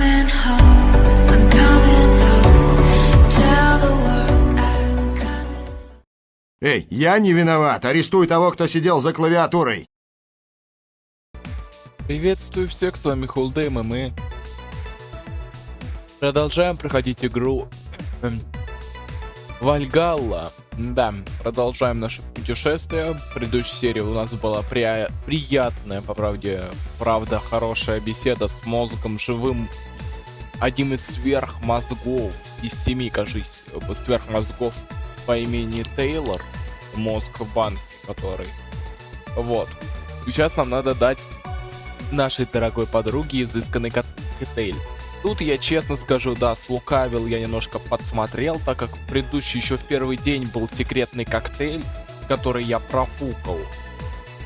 coming home, I'm coming home. Tell the world I'm coming. Эй, я не виноват. Арестуй того, кто сидел за клавиатурой. Приветствую всех, с вами Холдем, и мы продолжаем проходить игру Вальгалла. Да, продолжаем наше путешествие. В предыдущей серии у нас была приятная, по правда, хорошая беседа с мозгом живым. Одним из сверхмозгов, из 7, кажись, сверхмозгов по имени Тейлор. Мозг в банке, который... Вот. Сейчас нам надо дать нашей дорогой подруге изысканный коктейль. Тут я честно скажу, да, слукавил, я немножко подсмотрел, так как в предыдущий, еще в первый день был секретный коктейль, который я профукал.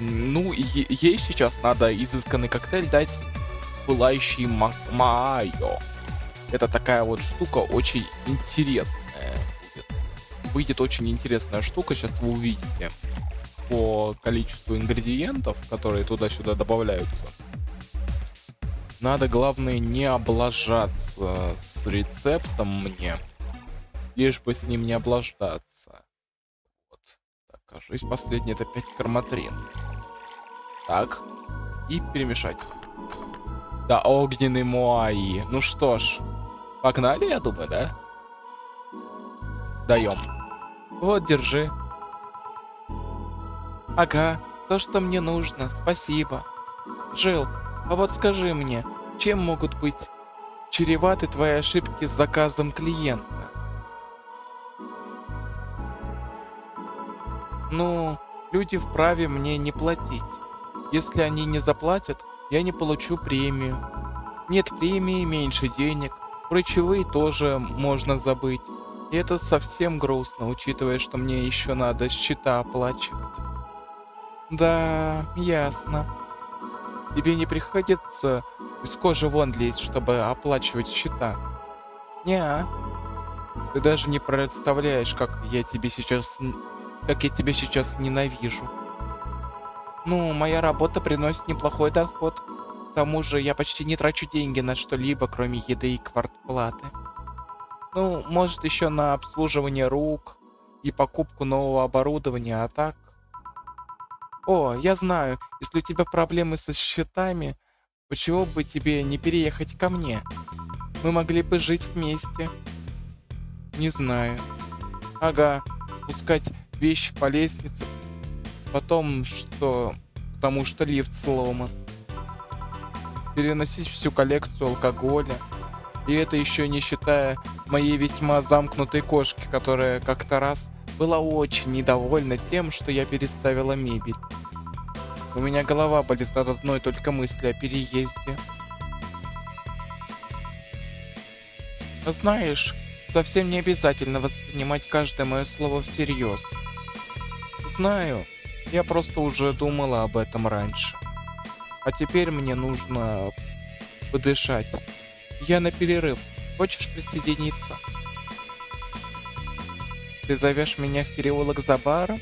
Ну, ей сейчас надо изысканный коктейль дать пылающий Маайо. Это такая вот штука очень интересная. Выйдет очень интересная штука, сейчас вы увидите. По количеству ингредиентов, которые туда-сюда добавляются. Надо, главное, не облажаться с рецептом мне. Лишь бы с ним не облаждаться. Вот. Так, кажись, последний это 5 карматрин. Так. И перемешать. Да, огненный Моаи. Ну что ж. Погнали, я думаю, да? Даем. Вот, держи. Ага, то, что мне нужно, спасибо. Жил, а вот скажи мне, чем могут быть чреваты твои ошибки с заказом клиента? Ну, люди вправе мне не платить. Если они не заплатят, я не получу премию. Нет премии, меньше денег. Про чаевые тоже можно забыть. И это совсем грустно, учитывая, что мне еще надо счета оплачивать. Да, ясно. Тебе не приходится из кожи вон лезть, чтобы оплачивать счета? Неа. Ты даже не представляешь, как я тебя сейчас ненавижу. Ну, моя работа приносит неплохой доход. К тому же я почти не трачу деньги на что-либо, кроме еды и квартплаты. Ну, может, еще на обслуживание рук и покупку нового оборудования, а так... О, я знаю, если у тебя проблемы со счетами, почему бы тебе не переехать ко мне? Мы могли бы жить вместе. Не знаю. Ага, спускать вещи по лестнице, потому что лифт сломан. Переносить всю коллекцию алкоголя. И это еще не считая моей весьма замкнутой кошки, которая как-то раз была очень недовольна тем, что я переставила мебель. У меня голова болит от одной только мысли о переезде. Но знаешь, совсем не обязательно воспринимать каждое мое слово всерьез. Знаю, я просто уже думала об этом раньше. А теперь мне нужно подышать. Я на перерыв. Хочешь присоединиться? Ты зовешь меня в переулок за баром?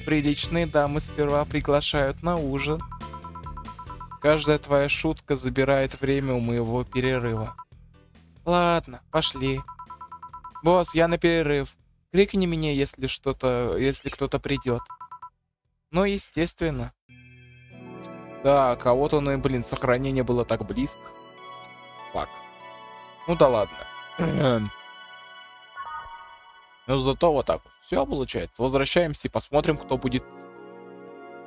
Приличные дамы сперва приглашают на ужин. Каждая твоя шутка забирает время у моего перерыва. Ладно, пошли. Босс, я на перерыв. Крикни мне, если кто-то придет. Ну, естественно. Так, а вот оно и, блин, сохранение было так близко. Фак. Ну да ладно. Но зато вот так вот. Все получается. Возвращаемся и посмотрим, кто будет.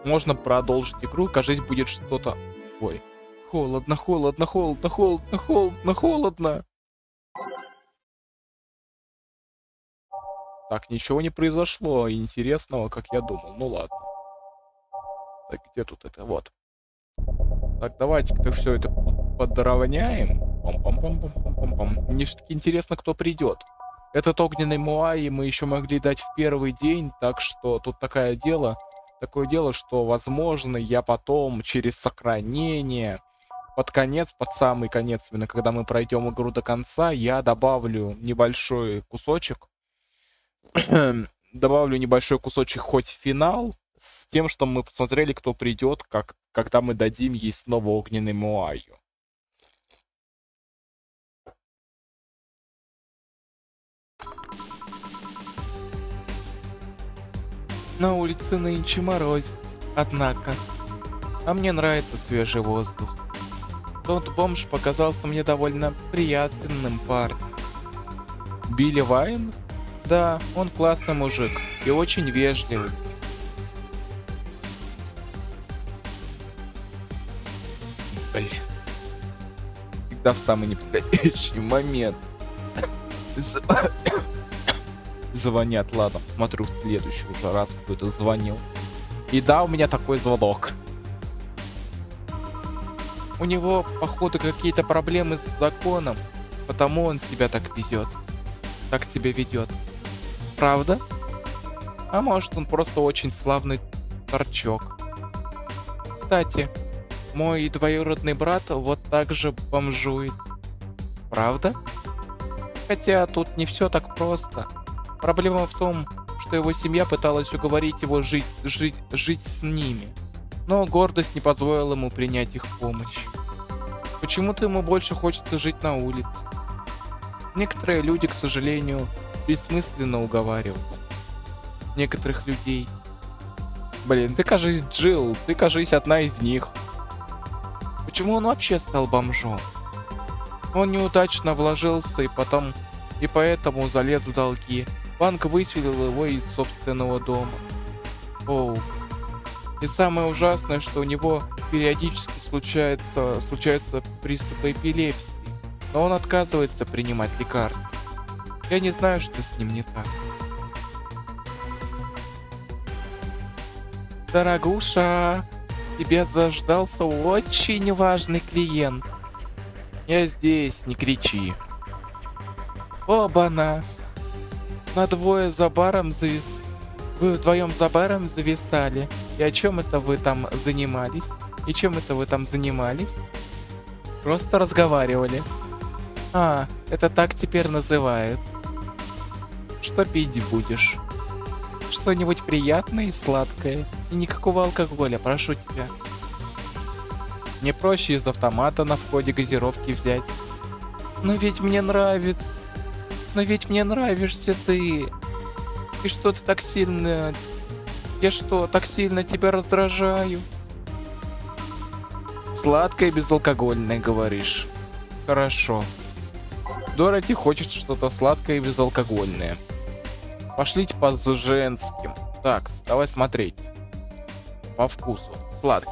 Можно продолжить игру. Кажись, будет что-то. Ой. Холодно, холодно, холодно, холодно, холодно, холодно. Так, ничего не произошло интересного, как я думал. Ну ладно. Так, где тут это? Вот. Так, давайте-ка все это подровняем. Пам-пам-пам-пам-пам-пам. Мне все-таки интересно, кто придет. Этот огненный Моаи мы еще могли дать в первый день, так что тут такое дело, что, возможно, я потом через сохранение, под самый конец, именно когда мы пройдем игру до конца, я добавлю небольшой кусочек, хоть в финал, с тем, что мы посмотрели, кто придет, когда мы дадим ей снова огненный Моаю. На улице нынче морозец, однако. А мне нравится свежий воздух. Тот бомж показался мне довольно приятным парнем. Билли Вайн? Да, он классный мужик и очень вежливый. Блин. Всегда в самый неподходящий момент. Звонят, ладно, смотрю в следующий уже раз кто-то звонил. И да, у меня такой звонок. У него, походу, какие-то проблемы с законом, потому он себя так везет. Так себя ведет. Правда? А может, он просто очень славный торчок. Кстати, мой двоюродный брат вот так же бомжует. Правда? Хотя тут не все так просто. Проблема в том, что его семья пыталась уговорить его жить с ними. Но гордость не позволила ему принять их помощь. Почему-то ему больше хочется жить на улице. Некоторые люди, к сожалению, бессмысленно уговаривать. Некоторых людей. Блин, ты кажись, Джилл, ты кажись одна из них. Почему он вообще стал бомжом? Он неудачно вложился и поэтому залез в долги. Банк выселил его из собственного дома. Оу. И самое ужасное, что у него периодически случаются приступы эпилепсии, но он отказывается принимать лекарства. Я не знаю, что с ним не так. Дорогуша, тебе заждался очень важный клиент. Я здесь, не кричи. Оба-на. На двое за баром Вы вдвоем за баром зависали. И о чем это вы там занимались? И чем это вы там занимались? Просто разговаривали. А, это так теперь называют. Что пить будешь? Что-нибудь приятное и сладкое. И никакого алкоголя, прошу тебя. Мне проще из автомата на входе газировки взять. Но ведь мне нравится. Но ведь мне нравишься ты. И что ты так сильно... Я что, так сильно тебя раздражаю? Сладкое и безалкогольное, говоришь. Хорошо. Дороти хочет что-то сладкое и безалкогольное. Пошлите по женским. Так, давай смотреть. По вкусу. Сладкий.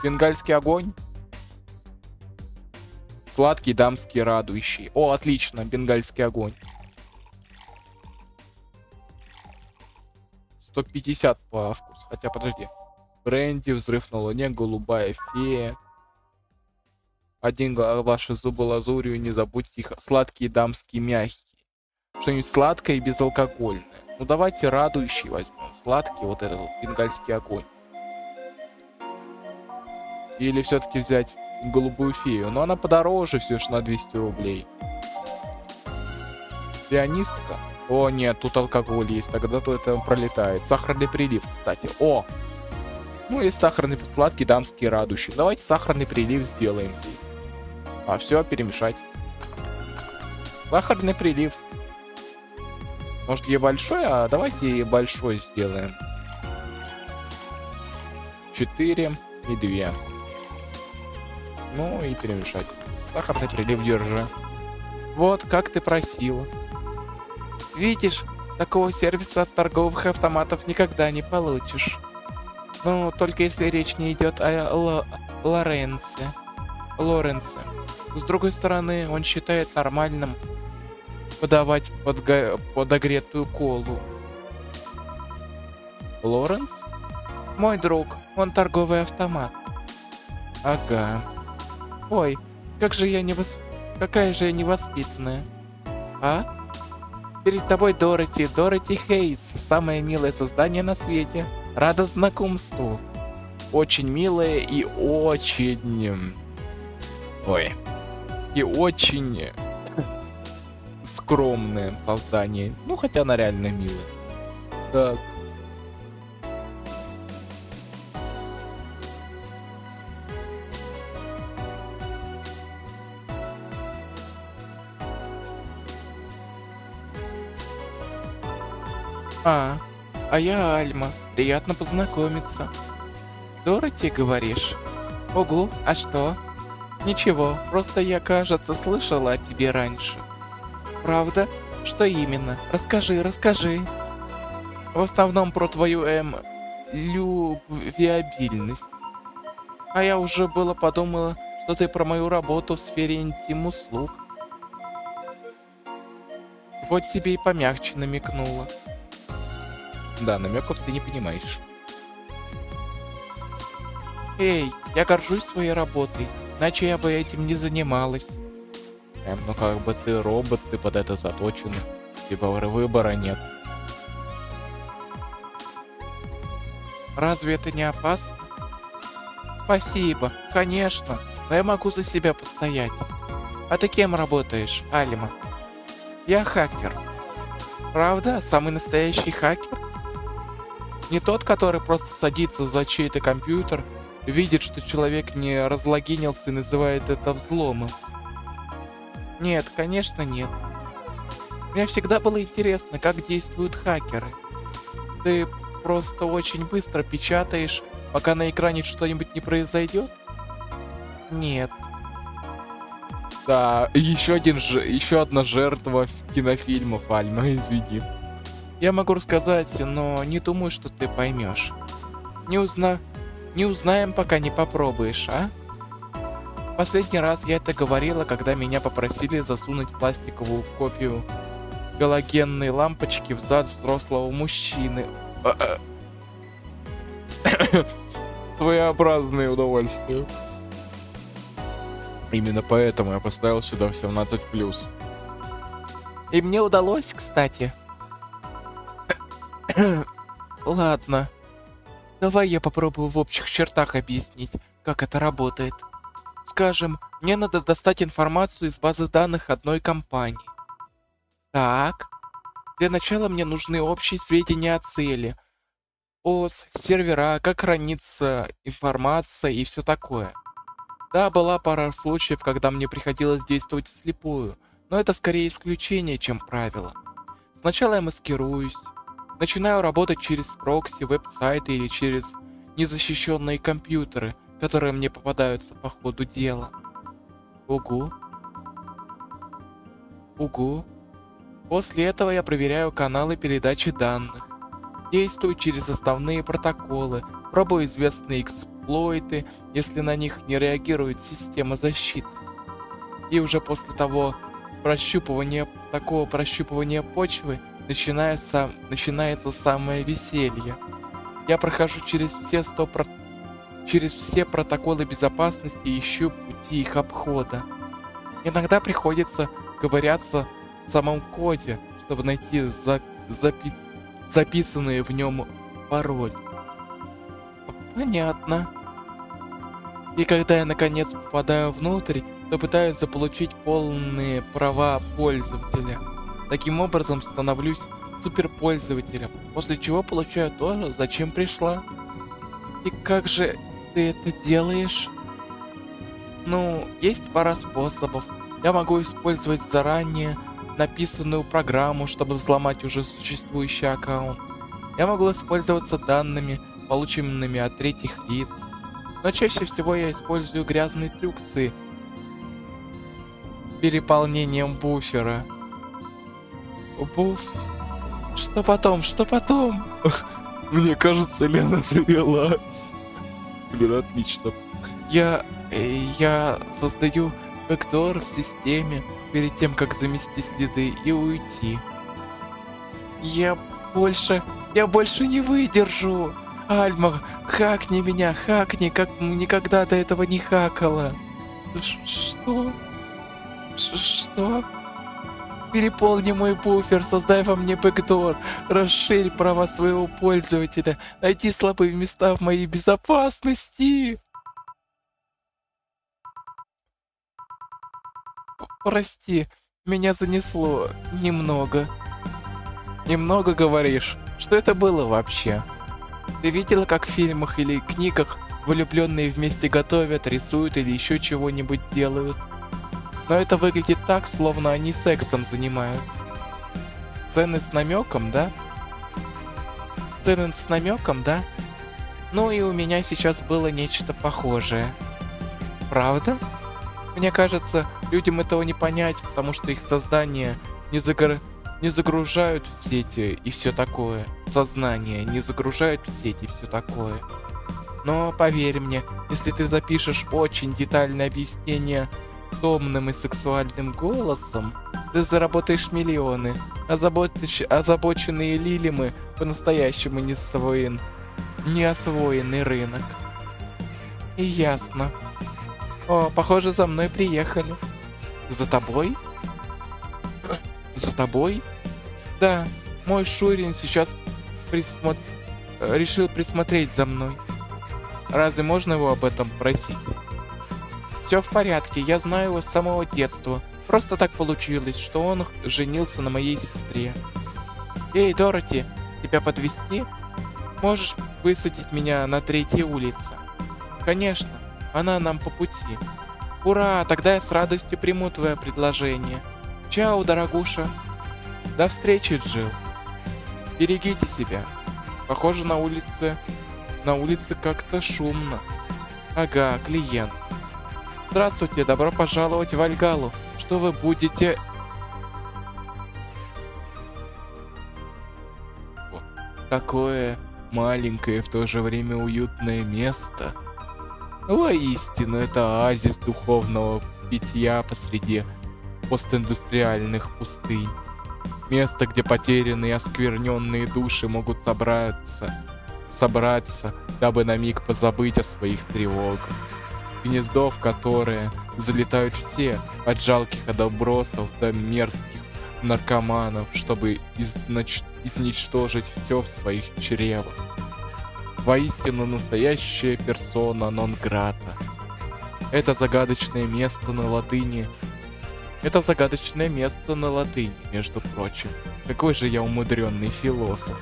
Бенгальский огонь. Сладкий, дамский, радующий. О, отлично, бенгальский огонь. 150 по вкусу. Хотя, подожди. Бренди, взрыв на луне, голубая фея. Один ваши зубы лазурью, не забудьте их. Сладкий, дамский, мягкий. Что-нибудь сладкое и безалкогольное. Ну давайте радующий возьмем. Сладкий, вот этот вот, бенгальский огонь. Или все-таки взять голубую фею. Но она подороже все же на 200 рублей. Пианистка. О, нет, тут алкоголь есть, тогда-то это пролетает. Сахарный прилив, кстати. О! Ну, есть сахарный сладкий, дамский, радующий. Давайте сахарный прилив сделаем. А, все, перемешать. Сахарный прилив. Может, ей большой? А давайте ей большой сделаем. 4 и 2. Ну, и перемешать. Сахарный прилив держи. Вот, как ты просила. Видишь, такого сервиса от торговых автоматов никогда не получишь. Ну, только если речь не идет о Лоренце. С другой стороны, он считает нормальным подавать подогретую колу. Лоренс? Мой друг, он торговый автомат. Ага. Ой, какая же я невоспитанная. А? Перед тобой Дороти Хейс, самое милое создание на свете. Рада знакомству. Очень милое и очень... Ой. И очень... скромное создание. Ну, хотя она реально милая. Так. А я Альма. Приятно познакомиться. Дороти, говоришь? Ого, а что? Ничего, просто я, кажется, слышала о тебе раньше. Правда? Что именно? Расскажи, расскажи. В основном про твою, любвеобильность. А я уже было подумала, что ты про мою работу в сфере интим-услуг. Вот тебе и помягче намекнула. Да, намеков ты не понимаешь. Эй, я горжусь своей работой, иначе я бы этим не занималась. Ну как бы ты робот, ты под это заточен. Типа выбора нет. Разве это не опасно? Спасибо, конечно, но я могу за себя постоять. А ты кем работаешь, Альма? Я хакер. Правда? Самый настоящий хакер? Не тот, который просто садится за чей-то компьютер, видит, что человек не разлогинился и называет это взломом. Нет, конечно нет. Мне всегда было интересно, как действуют хакеры. Ты просто очень быстро печатаешь, пока на экране что-нибудь не произойдет? Нет. Да, еще одна жертва кинофильмов, Альма, извини. Я могу рассказать, но не думаю, что ты поймешь. Не узнаем, пока не попробуешь, а? Последний раз я это говорила, когда меня попросили засунуть пластиковую копию галогенной лампочки в зад взрослого мужчины. Своеобразное удовольствие. Именно поэтому я поставил сюда 18+. И мне удалось, кстати. Ладно. Давай я попробую в общих чертах объяснить, как это работает. Скажем, мне надо достать информацию из базы данных одной компании. Так. Для начала мне нужны общие сведения о цели. ОС, сервера, как хранится информация и все такое. Да, была пара случаев, когда мне приходилось действовать вслепую, но это скорее исключение, чем правило. Сначала я маскируюсь, начинаю работать через прокси, веб-сайты или через незащищенные компьютеры, которые мне попадаются по ходу дела. Угу. После этого я проверяю каналы передачи данных, действую через основные протоколы, пробую известные эксплойты, если на них не реагирует система защиты. И уже после такого прощупывания почвы начинается самое веселье. Я прохожу через все протоколы безопасности и ищу пути их обхода. Иногда приходится ковыряться в самом коде, чтобы найти записанные в нем пароль. Понятно. И когда я наконец попадаю внутрь, то пытаюсь заполучить полные права пользователя. Таким образом становлюсь суперпользователем, после чего получаю то, зачем пришла. И как же ты это делаешь? Ну, есть пара способов. Я могу использовать заранее написанную программу, чтобы взломать уже существующий аккаунт. Я могу воспользоваться данными, полученными от третьих лиц. Но чаще всего я использую грязный трюк с переполнением буфера. Что потом? Мне кажется, Лена завелась. Блин, отлично. Я создаю бэкдор в системе перед тем, как замести следы и уйти. Я больше не выдержу. Альма, хакни меня, хакни, как никогда до этого не хакала. Что? Переполни мой буфер, создай во мне бэкдор, расширь права своего пользователя, найди слабые места в моей безопасности. Прости, меня занесло немного. Немного, говоришь? Что это было вообще? Ты видела, как в фильмах или книгах влюбленные вместе готовят, рисуют или еще чего-нибудь делают? Но это выглядит так, словно они сексом занимаются. Сцены с намеком, да? сцены с намеком, да? Ну и у меня сейчас было нечто похожее. Правда? Мне кажется, людям этого не понять, потому что их создание не загружают в сети и все такое. Сознание не загружают в сети и все такое. Но поверь мне, если ты запишешь очень детальное объяснение томным и сексуальным голосом, ты заработаешь миллионы. Озабоченные лилимы по-настоящему не освоенный рынок. И ясно. О, похоже, за мной приехали. За тобой? За тобой? Да, мой Шурин сейчас решил присмотреть за мной. Разве можно его об этом просить? Все в порядке, я знаю его с самого детства. Просто так получилось, что он женился на моей сестре. Эй, Дороти, тебя подвезти? Можешь высадить меня на 3-й улице? Конечно, она нам по пути. Ура, тогда я с радостью приму твое предложение. Чао, дорогуша. До встречи, Джилл. Берегите себя. Похоже, на улице как-то шумно. Ага, клиент. Здравствуйте, добро пожаловать в Вальгаллу. Что вы будете... Такое маленькое, в то же время уютное место. Воистину, это оазис духовного питья посреди постиндустриальных пустынь. Место, где потерянные и оскверненные души могут собраться, дабы на миг позабыть о своих тревогах. Гнездо, в которое залетают все, от жалких отбросов до мерзких наркоманов, чтобы изничтожить все в своих чревах. Воистину настоящая персона нон-грата. Это загадочное место на латыни, между прочим. Какой же я умудренный философ.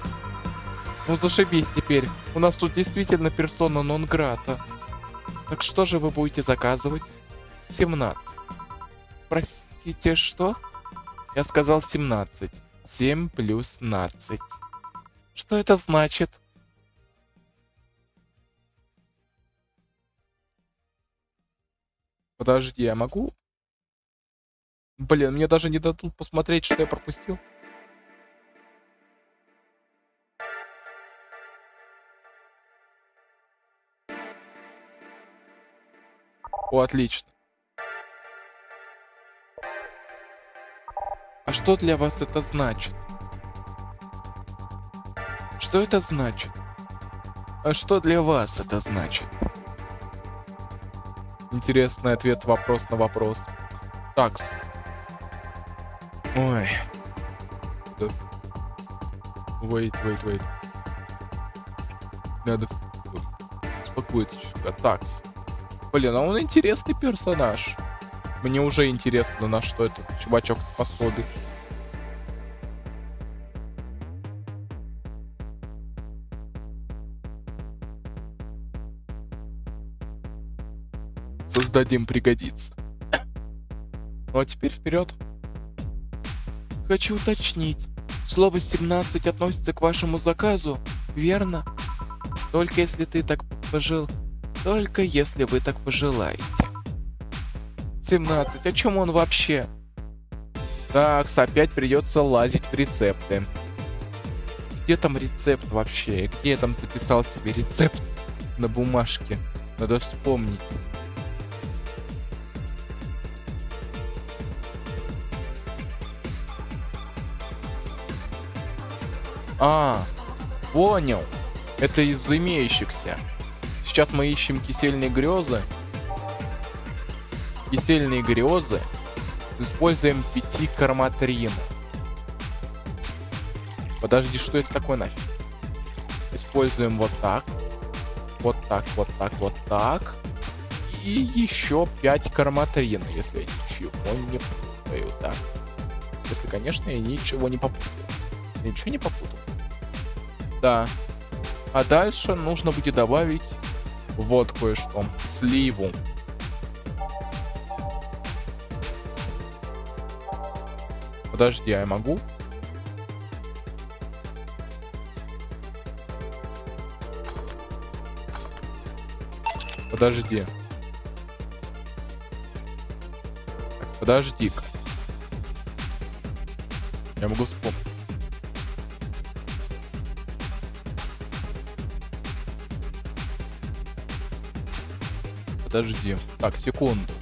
Ну зашибись теперь, у нас тут действительно персона нон-грата. Так что же вы будете заказывать? 17. Простите, что? Я сказал 17. 7 плюс 15. Что это значит? Подожди, я могу? Блин, мне даже не дадут посмотреть, что я пропустил. О, отлично. А что для вас это значит? Что это значит? А что для вас это значит? Интересный ответ, вопрос на вопрос. Так. Ой. Wait. Надо успокоиться чутка. Так. Блин, а он интересный персонаж. Мне уже интересно, на что этот чувачок способен. Создадим, пригодится. Ну а теперь вперед. Хочу уточнить. Слово 17 относится к вашему заказу, верно? Только если вы так пожелаете. 17. О чем он вообще? Так, опять придется лазить в рецепты. Где там рецепт вообще? Где я там записал себе рецепт на бумажке? Надо вспомнить. А, понял. Это из имеющихся. Сейчас мы ищем кисельные грезы. Кисельные грезы. Используем 5 карматрин. Подожди, что это такое нафиг? Используем вот так. Вот так. И еще 5 карматрин, если я ничего не путаю. Так. Если, конечно, я ничего не попутал. Я ничего не попутал. Да. А дальше нужно будет добавить вот кое-что. Сливу. Подожди, а я могу? подожди. Так, подожди-ка. Я могу вспомнить. Подожди. Так, секунду.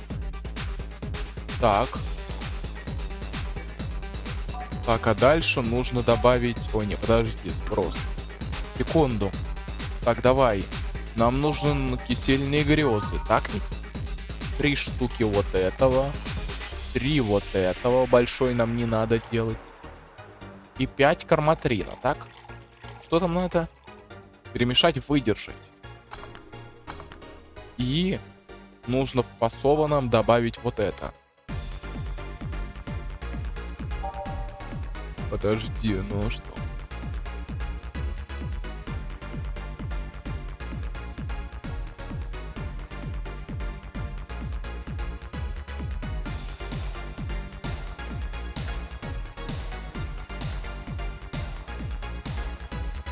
Так. Так, а дальше нужно добавить... Ой, не, подожди, сброс. Секунду. Так, давай. Нам нужен кисельные грезы, так ведь? 3 штуки вот этого. 3 вот этого. Большой нам не надо делать. И 5 карматрина, так? Что там надо? Перемешать, выдержать. И нужно в фасованном добавить вот это. Подожди, ну что?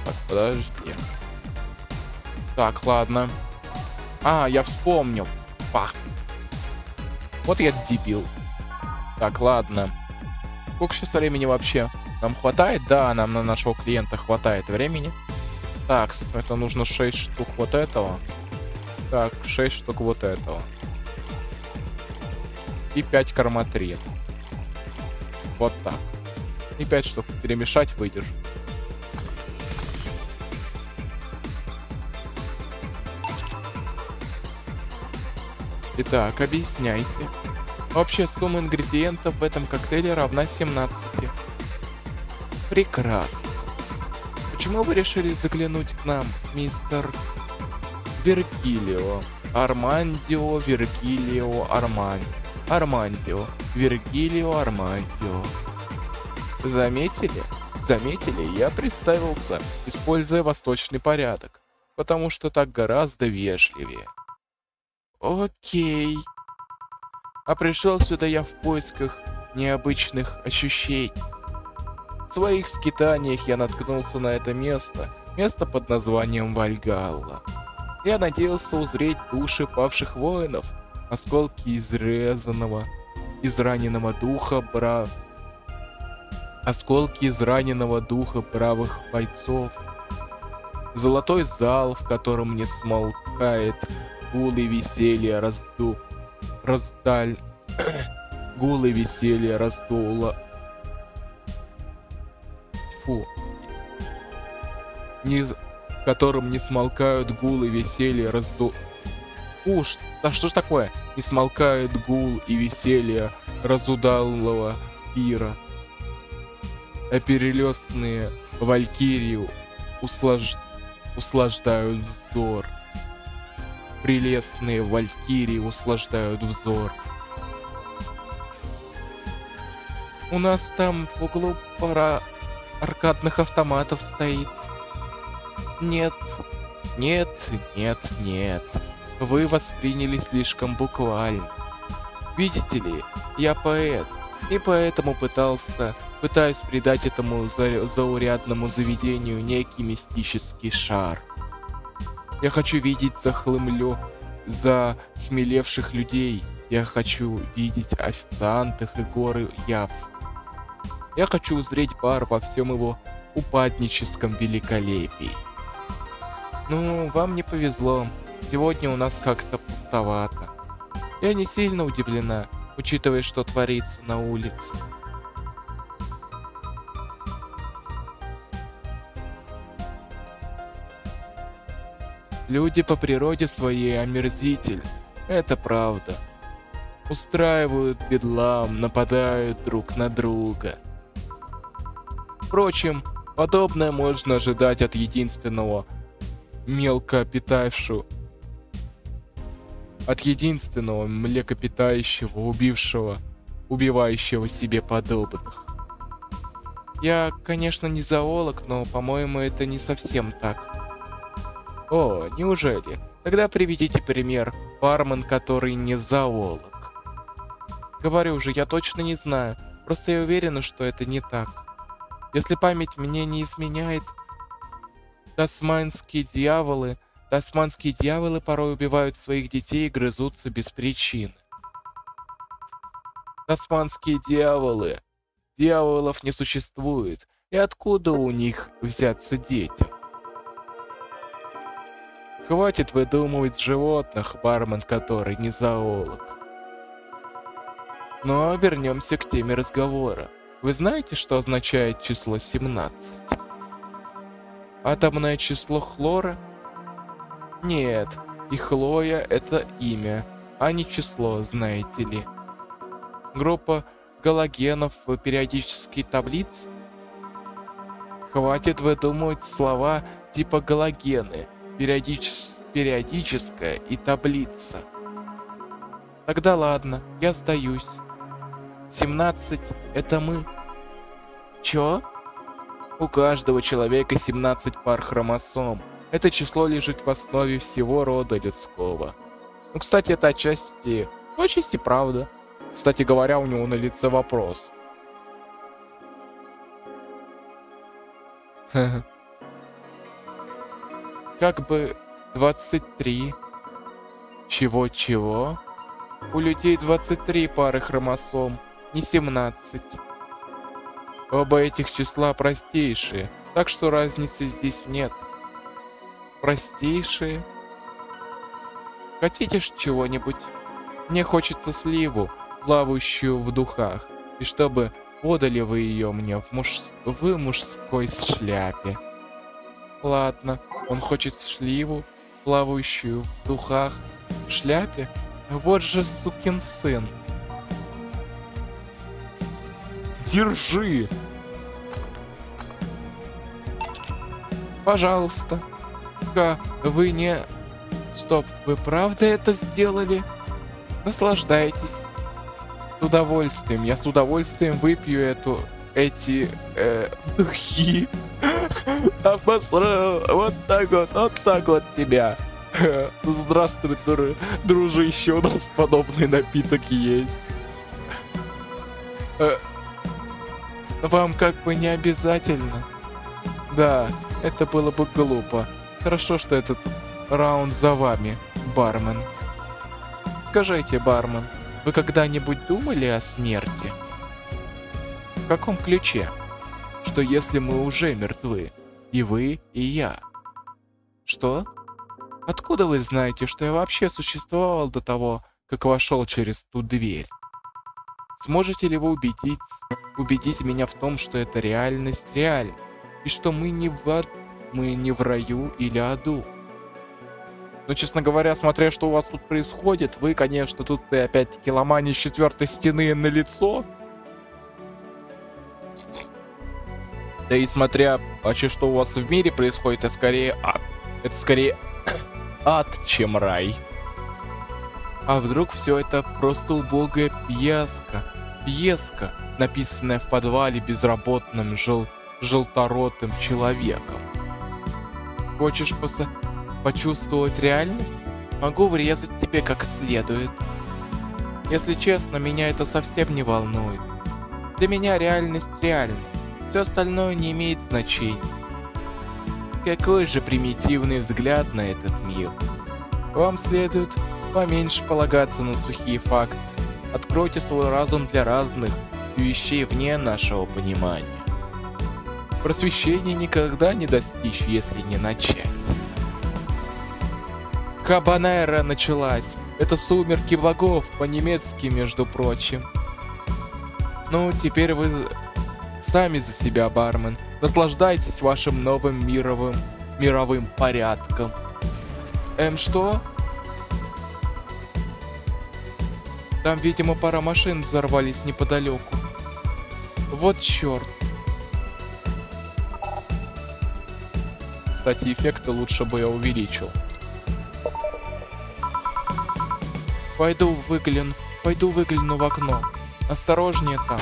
Так, подожди. Так, ладно. А, я вспомнил. Пах. Вот я дебил. Так, ладно. Сколько сейчас времени вообще? Нам хватает? Да, нам на нашего клиента хватает времени. Так, это нужно 6 штук вот этого. Так, 6 штук вот этого. И 5 карматрин. Вот так. И 5 штук перемешать, выдержу. Итак, объясняйте. Общая сумма ингредиентов в этом коктейле равна 17. Прекрасно. Почему вы решили заглянуть к нам, мистер Вергилио? Армандио, Вергилио, Армандио, Вергилио, Армандио. Заметили? Заметили? Я представился, используя восточный порядок, потому что так гораздо вежливее. Окей. А пришел сюда я в поисках необычных ощущений. В своих скитаниях я наткнулся на это место под названием Вальгалла. Я надеялся узреть души павших воинов, осколки израненного духа бравых бойцов, золотой зал, в котором не смолкает гул и веселье гул и веселье раздуло. Фу. В котором не смолкают гул и веселье да что ж такое? Не смолкает гул и веселье разудалого пира. А перелёстные валькирию услаждают вздор. Прелестные валькирии услаждают взор. У нас там в углу пара аркадных автоматов стоит. Нет. Вы восприняли слишком буквально. Видите ли, я поэт, и поэтому пытаюсь придать этому заурядному заведению некий мистический шар. Я хочу видеть захмелевших людей. Я хочу видеть официантов и горы явств. Я хочу узреть бар во всем его упадническом великолепии. Ну, вам не повезло. Сегодня у нас как-то пустовато. Я не сильно удивлена, учитывая, что творится на улице. Люди по природе своей омерзительны. Это правда. Устраивают бедлам, нападают друг на друга. Впрочем, подобное можно ожидать от единственного млекопитающего, убивающего себе подобных. Я, конечно, не зоолог, но, по-моему, это не совсем так. О, неужели? Тогда приведите пример бармен, который не зоолог. Говорю же, я точно не знаю. Просто я уверена, что это не так. Если память мне не изменяет, тасманские дьяволы Тасманские дьяволы порой убивают своих детей и грызутся без причины. Тасманские дьяволы. Дьяволов не существует. И откуда у них взяться детям? Хватит выдумывать животных, бармен который не зоолог. Но вернемся к теме разговора. Вы знаете, что означает число 17? Атомное число хлора? Нет, и Хлоя — это имя, а не число, знаете ли. Группа галогенов в периодической таблице? Хватит выдумывать слова типа галогены, периодическая и таблица. Тогда ладно, я сдаюсь. 17 — это мы. Чё? У каждого человека 17 пар хромосом. Это число лежит в основе всего рода людского. Ну, кстати, это отчасти правда. Кстати говоря, у него на лице вопрос. Как бы 23. Чего-чего? У людей 23 пары хромосом, не 17. Оба этих числа простейшие, так что разницы здесь нет. Простейшие? Хотите чего-нибудь? Мне хочется сливу, плавающую в духах, и чтобы подали вы ее мне в мужской шляпе. Ладно, он хочет сливу, плавающую в духах, в шляпе? Вот же сукин сын. Держи! Пожалуйста. Вы не... Стоп, вы правда это сделали? Наслаждайтесь. С удовольствием. Я с удовольствием выпью эти духи. Обосрал. Вот так вот тебя. Здравствуй, дружище, у нас подобный напиток есть. Вам как бы не обязательно. Да, это было бы глупо. Хорошо, что этот раунд за вами, бармен. Скажите, бармен, вы когда-нибудь думали о смерти? В каком ключе? Что если мы уже мертвы? И вы, и я. Что? Откуда вы знаете, что я вообще существовал до того, как вошел через ту дверь? Сможете ли вы убедить меня в том, что эта реальность реальна, и что мы не в раю или аду? Ну, честно говоря, смотря что у вас тут происходит, вы, конечно, тут опять-таки ломание с 4-й стены на лицо. Да и смотря вообще, что у вас в мире происходит, это скорее ад. Это скорее ад, чем рай. А вдруг все это просто убогая пьеска? Пьеска, написанная в подвале безработным желторотым человеком. Хочешь почувствовать реальность? Могу врезать тебе как следует. Если честно, меня это совсем не волнует. Для меня реальность реальна. Все остальное не имеет значения. Какой же примитивный взгляд на этот мир. Вам следует поменьше полагаться на сухие факты. Откройте свой разум для разных вещей вне нашего понимания. Просвещение никогда не достичь, если не начать. Хабанера началась. Это сумерки богов, по-немецки, между прочим. Ну, теперь вы сами за себя, бармен. Наслаждайтесь вашим новым мировым порядком. Что? Там, видимо, пара машин взорвались неподалеку. Вот черт. Кстати, эффекты лучше бы я увеличил. Пойду выгляну в окно. Осторожнее там.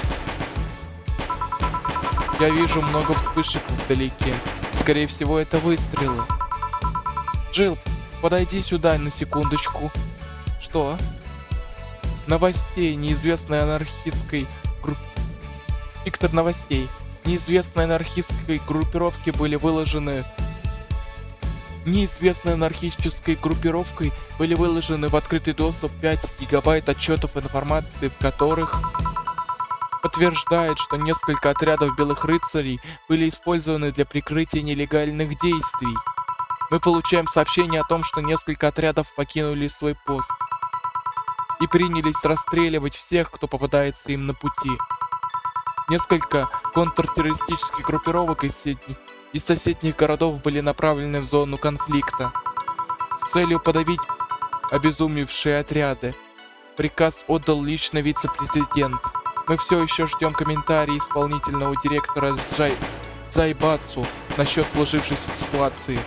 Я вижу много вспышек вдалеке. Скорее всего, это выстрелы. Джилл, подойди сюда на секундочку. Что? Новостей неизвестной анархистской Виктор, новостей. Неизвестной анархистской группировке были выложены неизвестной анархической группировкой были выложены в открытый доступ 5 гигабайт отчетов информации, в которых подтверждает, что несколько отрядов белых рыцарей были использованы для прикрытия нелегальных действий. Мы получаем сообщение о том, что несколько отрядов покинули свой пост и принялись расстреливать всех, кто попадается им на пути. Несколько контртеррористических группировок из соседних городов были направлены в зону конфликта с целью подавить обезумевшие отряды. Приказ отдал лично вице-президент. Мы все еще ждем комментарии исполнительного директора Зайбацу насчет сложившейся ситуации.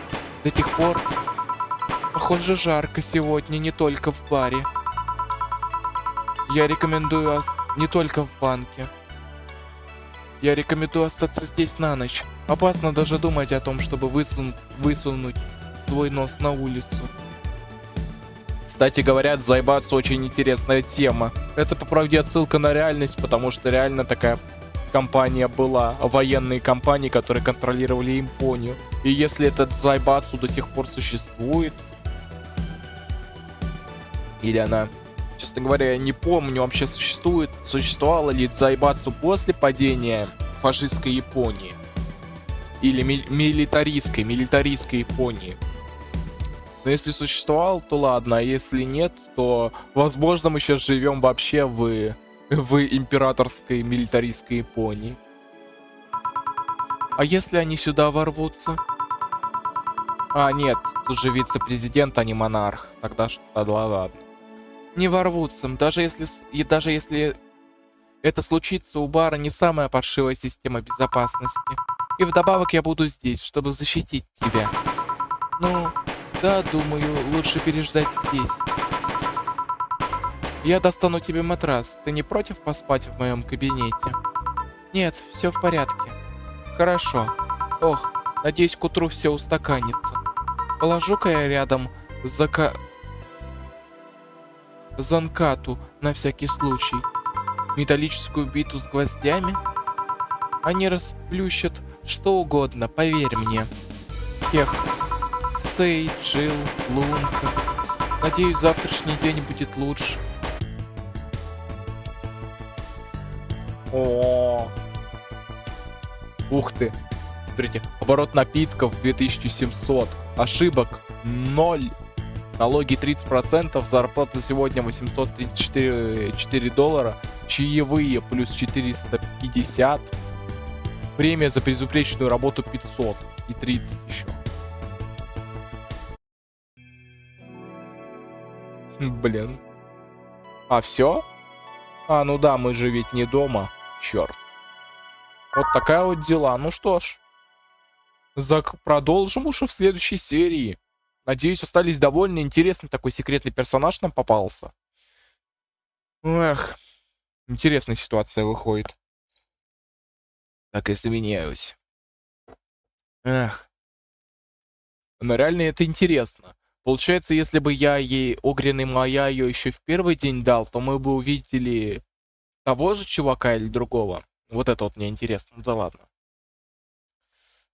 До тех пор, похоже, жарко сегодня не только в баре. Я рекомендую не только в банке. Я рекомендую остаться здесь на ночь. Опасно даже думать о том, чтобы высунуть свой нос на улицу. Кстати говоря, Зайбацу очень интересная тема. Это, по правде, отсылка на реальность, потому что реально такая компания была. Военные компании, которые контролировали Японию. И если этот Зайбацу до сих пор существует, или она... Честно говоря, я не помню, вообще существовало ли Зайбацу после падения фашистской Японии. Или милитаристской Японии. Но если существовал, то ладно, а если нет, то, возможно, мы сейчас живем вообще в императорской милитаристской Японии. А если они сюда ворвутся? А, нет, тут же вице-президент, а не монарх. Тогда ладно. Не ворвутся, даже если это случится, у бара не самая паршивая система безопасности. И вдобавок я буду здесь, чтобы защитить тебя. Ну, да, думаю, лучше переждать здесь. Я достану тебе матрас. Ты не против поспать в моем кабинете? Нет, все в порядке. Хорошо. Ох, надеюсь, к утру все устаканится. Положу-ка я рядом Занкату на всякий случай. Металлическую биту с гвоздями. Они расплющат что угодно, поверь мне. Хех. Сей, Джилл, Лунка. Надеюсь, завтрашний день будет лучше. О, ух ты. Смотрите, оборот напитков 2700. Ошибок 0. Налоги 30%, зарплата сегодня $834, чаевые плюс 450, премия за безупречную работу 500 и 30 еще. Блин. А все? А, ну да, мы же ведь не дома. Черт. Вот такая вот дела. Ну что ж. Продолжим уже в следующей серии. Надеюсь, остались довольны. Интересный такой секретный персонаж нам попался. Эх. Интересная ситуация выходит. Так, извиняюсь. Эх. Но реально это интересно. Получается, если бы я ей огненный Майаю еще в первый день дал, то мы бы увидели того же чувака или другого. Вот это вот мне интересно. Ну да ладно.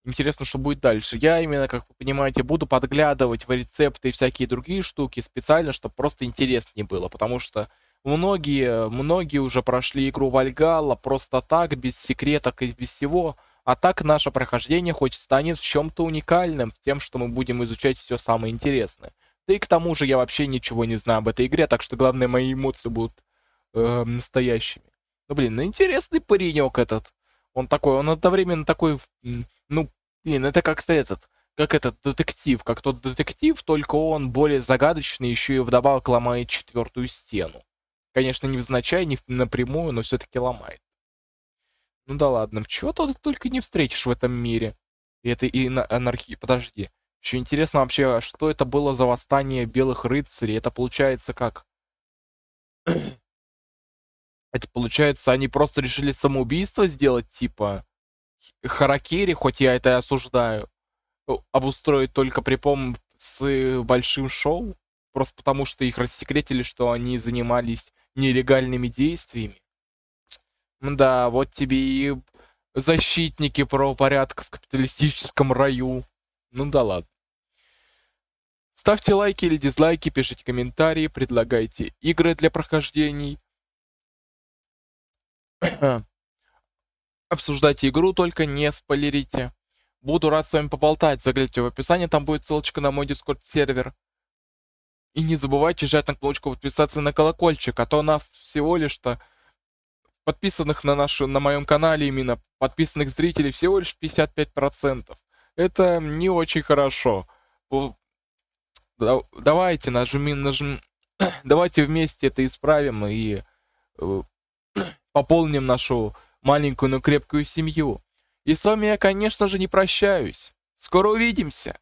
Интересно, что будет дальше. Я именно, как вы понимаете, буду подглядывать в рецепты и всякие другие штуки специально, чтобы просто интереснее было. Потому что многие уже прошли игру Вальгалла просто так, без секреток и без всего. А так наше прохождение хоть станет в чем-то уникальным, тем, что мы будем изучать все самое интересное. Да и к тому же я вообще ничего не знаю об этой игре, так что главное, мои эмоции будут настоящими. Ну блин, ну интересный паренек этот. Он одновременно такой, ну, блин, это как этот детектив, как тот детектив, только он более загадочный, еще и вдобавок ломает четвертую стену. Конечно, невзначай, не напрямую, но все-таки ломает. Ну да ладно, чего ты только не встретишь в этом мире. И это и анархии. Подожди. Еще интересно вообще, что это было за восстание белых рыцарей. Это получается как? Это получается, они просто решили самоубийство сделать, типа харакири, хоть я это и осуждаю, обустроить только с большим шоу, просто потому что их рассекретили, что они занимались нелегальными действиями. Да, вот тебе и защитники правопорядка в капиталистическом раю. Ну да ладно. Ставьте лайки или дизлайки, пишите комментарии, предлагайте игры для прохождений. Обсуждайте игру, только не спойлерите. Буду рад с вами поболтать. Загляните в описание, там будет ссылочка на мой Discord сервер. И не забывайте жать на кнопочку подписаться на колокольчик, а то нас всего лишь-то подписанных на моем канале, именно подписанных зрителей, всего лишь 55%. Это не очень хорошо. Давайте давайте вместе это исправим и пополним нашу маленькую, но крепкую семью. И с вами я, конечно же, не прощаюсь. Скоро увидимся!